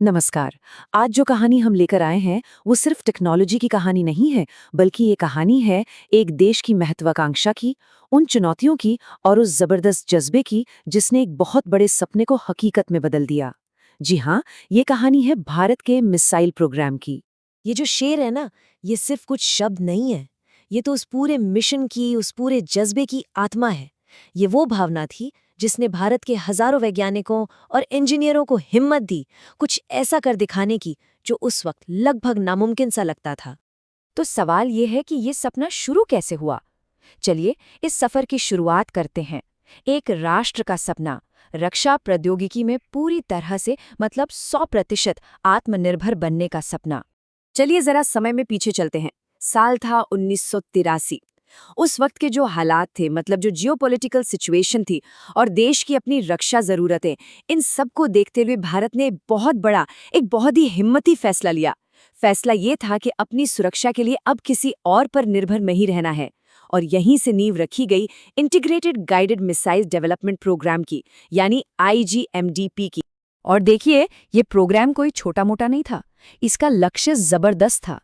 नमस्कार। आज जो कहानी हम लेकर आए हैं वो सिर्फ टेक्नोलॉजी की कहानी नहीं है, बल्कि ये कहानी है एक देश की महत्वाकांक्षा की, उन चुनौतियों की और उस जबरदस्त जज्बे की जिसने एक बहुत बड़े सपने को हकीकत में बदल दिया। जी हाँ, ये कहानी है भारत के मिसाइल प्रोग्राम की। ये जो शेर है ना, ये सिर्फ कुछ शब्द नहीं है। ये तो उस पूरे मिशन की, उस पूरे जज्बे की आत्मा है। ये वो भावना थी जिसने भारत के हजारों वैज्ञानिकों और इंजीनियरों को हिम्मत दी, कुछ ऐसा कर दिखाने की जो उस वक्त लगभग नामुमकिन सा लगता था। तो सवाल ये है कि ये सपना शुरू कैसे हुआ। चलिए इस सफर की शुरुआत करते हैं। एक राष्ट्र का सपना, रक्षा प्रौद्योगिकी में पूरी तरह से 100% आत्मनिर्भर बनने का सपना। चलिए जरा समय में पीछे चलते हैं। साल था 1983। उस वक्त के जो हालात थे, जो जियोपॉलिटिकल सिचुएशन थी और देश की अपनी रक्षा जरूरतें, इन सब को देखते हुए भारत ने एक बहुत ही हिम्मती फैसला लिया। फैसला ये था कि अपनी सुरक्षा के लिए अब किसी और पर निर्भर नहीं रहना है, और यहीं से नींव रखी गई integrated guided missile development programme की, यानी IGMDP की। और देखिए, ये प्रोग्राम कोई छोटा मोटा नहीं था। इसका लक्ष्य जबरदस्त था।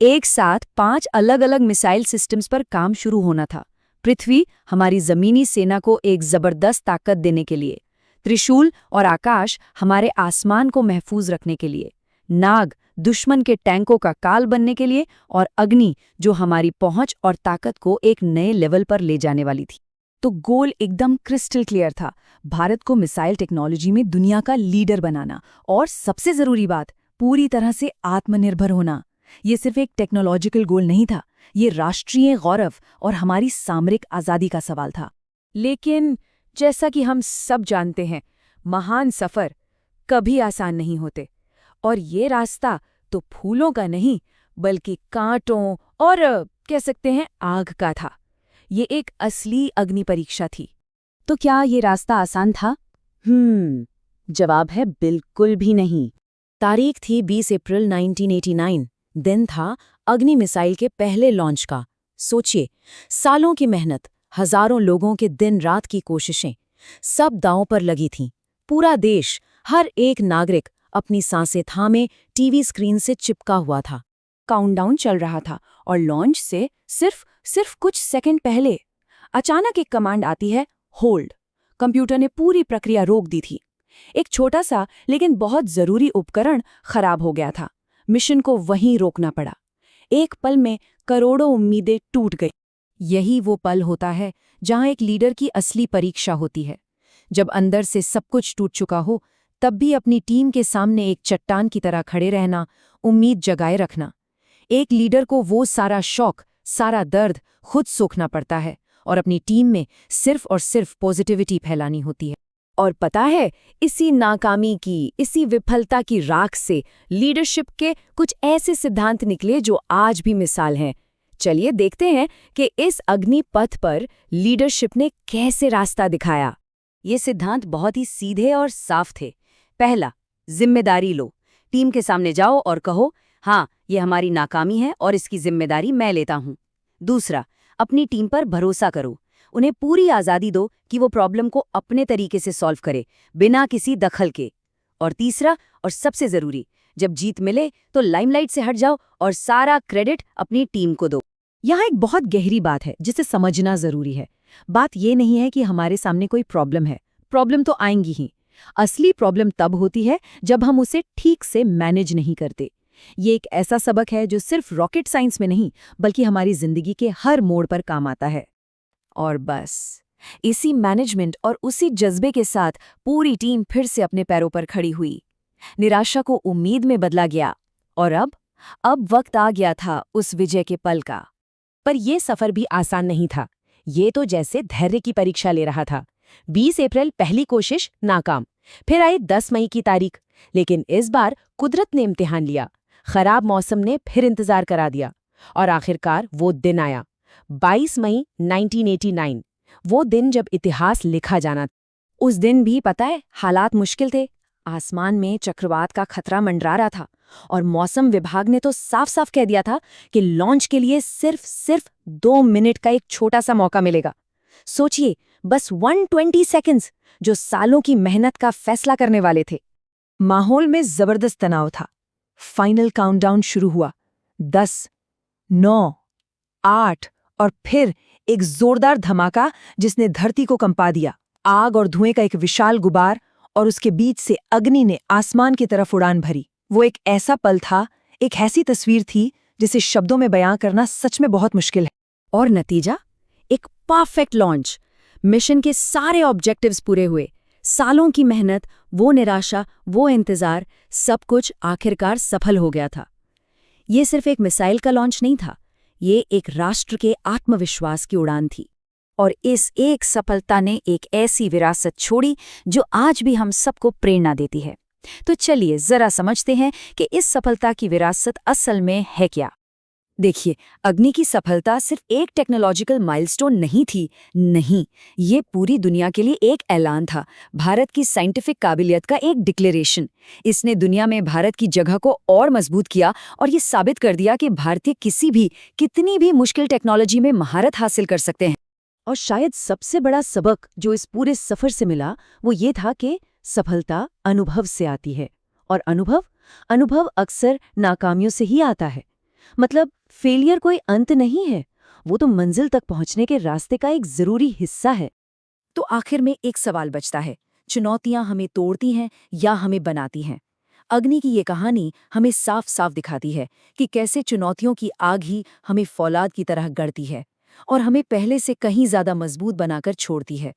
एक साथ 5 अलग अलग मिसाइल सिस्टम्स पर काम शुरू होना था। पृथ्वी, हमारी जमीनी सेना को एक जबरदस्त ताकत देने के लिए। त्रिशूल और आकाश, हमारे आसमान को महफूज रखने के लिए। नाग, दुश्मन के टैंकों का काल बनने के लिए। और अग्नि, जो हमारी पहुंच और ताकत को एक नए लेवल पर ले जाने वाली थी। तो गोल एकदम क्रिस्टल क्लियर था, भारत को मिसाइल टेक्नोलॉजी में दुनिया का लीडर बनाना, और सबसे जरूरी बात, पूरी तरह से आत्मनिर्भर होना। ये सिर्फ एक टेक्नोलॉजिकल गोल नहीं था, ये राष्ट्रीय गौरव और हमारी सामरिक आज़ादी का सवाल था। लेकिन जैसा कि हम सब जानते हैं, महान सफ़र कभी आसान नहीं होते। और ये रास्ता तो फूलों का नहीं, बल्कि कांटों और कह सकते हैं आग का था। ये एक असली अग्नि परीक्षा थी। तो क्या ये रास्ता आसान था? जवाब है बिल्कुल भी नहीं। तारीख थी 20 अप्रैल 1989। दिन था अग्नि मिसाइल के पहले लॉन्च का। सोचिए, सालों की मेहनत, हजारों लोगों के दिन रात की कोशिशें, सब दांव पर लगी थीं। पूरा देश, हर एक नागरिक अपनी सांसें थामे टीवी स्क्रीन से चिपका हुआ था। काउंटडाउन चल रहा था, और लॉन्च से सिर्फ कुछ सेकंड पहले अचानक एक कमांड आती है, होल्ड। कंप्यूटर ने पूरी प्रक्रिया रोक दी थी। एक छोटा सा लेकिन बहुत जरूरी उपकरण खराब हो गया था। मिशन को वहीं रोकना पड़ा। एक पल में करोड़ों उम्मीदें टूट गई। यही वो पल होता है जहां एक लीडर की असली परीक्षा होती है। जब अंदर से सब कुछ टूट चुका हो, तब भी अपनी टीम के सामने एक चट्टान की तरह खड़े रहना, उम्मीद जगाए रखना। एक लीडर को वो सारा शौक, सारा दर्द खुद सोखना पड़ता है, और अपनी टीम में सिर्फ और सिर्फ पॉजिटिविटी फैलानी होती है। और पता है, इसी नाकामी की, इसी विफलता की राख से लीडरशिप के कुछ ऐसे सिद्धांत निकले जो आज भी मिसाल हैं। चलिए देखते हैं कि इस अग्नि पथ पर लीडरशिप ने कैसे रास्ता दिखाया। ये सिद्धांत बहुत ही सीधे और साफ थे। पहला, जिम्मेदारी लो। टीम के सामने जाओ और कहो, हाँ, ये हमारी नाकामी है और इसकी जिम्मेदारी मैं लेता हूँ। दूसरा, अपनी टीम पर भरोसा करो। उन्हें पूरी आज़ादी दो कि वो प्रॉब्लम को अपने तरीके से सॉल्व करे, बिना किसी दखल के। और तीसरा और सबसे ज़रूरी, जब जीत मिले तो लाइमलाइट से हट जाओ और सारा क्रेडिट अपनी टीम को दो। यहाँ एक बहुत गहरी बात है जिसे समझना ज़रूरी है। बात ये नहीं है कि हमारे सामने कोई प्रॉब्लम है, प्रॉब्लम तो आएंगी ही। असली प्रॉब्लम तब होती है जब हम उसे ठीक से मैनेज नहीं करते। ये एक ऐसा सबक है जो सिर्फ रॉकेट साइंस में नहीं, बल्कि हमारी जिंदगी के हर मोड़ पर काम आता है। और बस इसी मैनेजमेंट और उसी जज्बे के साथ पूरी टीम फिर से अपने पैरों पर खड़ी हुई। निराशा को उम्मीद में बदला गया, और अब वक्त आ गया था उस विजय के पल का। पर यह सफर भी आसान नहीं था। ये तो जैसे धैर्य की परीक्षा ले रहा था। 20 अप्रैल पहली कोशिश नाकाम। फिर आई 10 मई की तारीख, लेकिन इस बार कुदरत ने इम्तिहान लिया। खराब मौसम ने फिर इंतजार करा दिया, और आखिरकार वो दिन आया, 22 मई 1989। वो दिन जब इतिहास लिखा जाना था। उस दिन भी पता है, हालात मुश्किल थे। आसमान में चक्रवात का खतरा मंडरा रहा था, और मौसम विभाग ने तो साफ साफ कह दिया था कि लॉन्च के लिए सिर्फ 2 मिनट का एक छोटा सा मौका मिलेगा। सोचिए, बस 120 सेकंड्स, जो सालों की मेहनत का फैसला करने वाले थे। माहौल में जबरदस्त तनाव था। फाइनल काउंटडाउन शुरू हुआ। 10, 9, 8 और फिर एक जोरदार धमाका जिसने धरती को कंपा दिया। आग और धुएं का एक विशाल गुबार और उसके बीच से अग्नि ने आसमान की तरफ उड़ान भरी। वो एक ऐसा पल था, एक ऐसी तस्वीर थी जिसे शब्दों में बयां करना सच में बहुत मुश्किल है। और नतीजा? एक परफेक्ट लॉन्च। मिशन के सारे ऑब्जेक्टिव्स पूरे हुए। सालों की मेहनत, वो निराशा, वो इंतजार, सब कुछ आखिरकार सफल हो गया था। ये सिर्फ एक मिसाइल का लॉन्च नहीं था, ये एक राष्ट्र के आत्मविश्वास की उड़ान थी। और इस एक सफलता ने एक ऐसी विरासत छोड़ी जो आज भी हम सबको प्रेरणा देती है। तो चलिए जरा समझते हैं कि इस सफलता की विरासत असल में है क्या। देखिए, अग्नि की सफलता सिर्फ एक टेक्नोलॉजिकल माइलस्टोन नहीं थी। नहीं, ये पूरी दुनिया के लिए एक ऐलान था, भारत की साइंटिफिक काबिलियत का एक डिक्लेरेशन। इसने दुनिया में भारत की जगह को और मजबूत किया और ये साबित कर दिया कि भारतीय कितनी भी मुश्किल टेक्नोलॉजी में महारत हासिल कर सकते हैं। और शायद सबसे बड़ा सबक जो इस पूरे सफर से मिला वो ये था कि सफलता अनुभव से आती है। और अनुभव अक्सर नाकामियों से ही आता है। मतलब फेलियर कोई अंत नहीं है, वो तो मंजिल तक पहुंचने के रास्ते का एक जरूरी हिस्सा है। तो आखिर में एक सवाल बचता है, चुनौतियां हमें तोड़ती हैं या हमें बनाती हैं? अग्नि की ये कहानी हमें साफ साफ दिखाती है कि कैसे चुनौतियों की आग ही हमें फौलाद की तरह गढ़ती है और हमें पहले से कहीं ज्यादा मजबूत बनाकर छोड़ती है।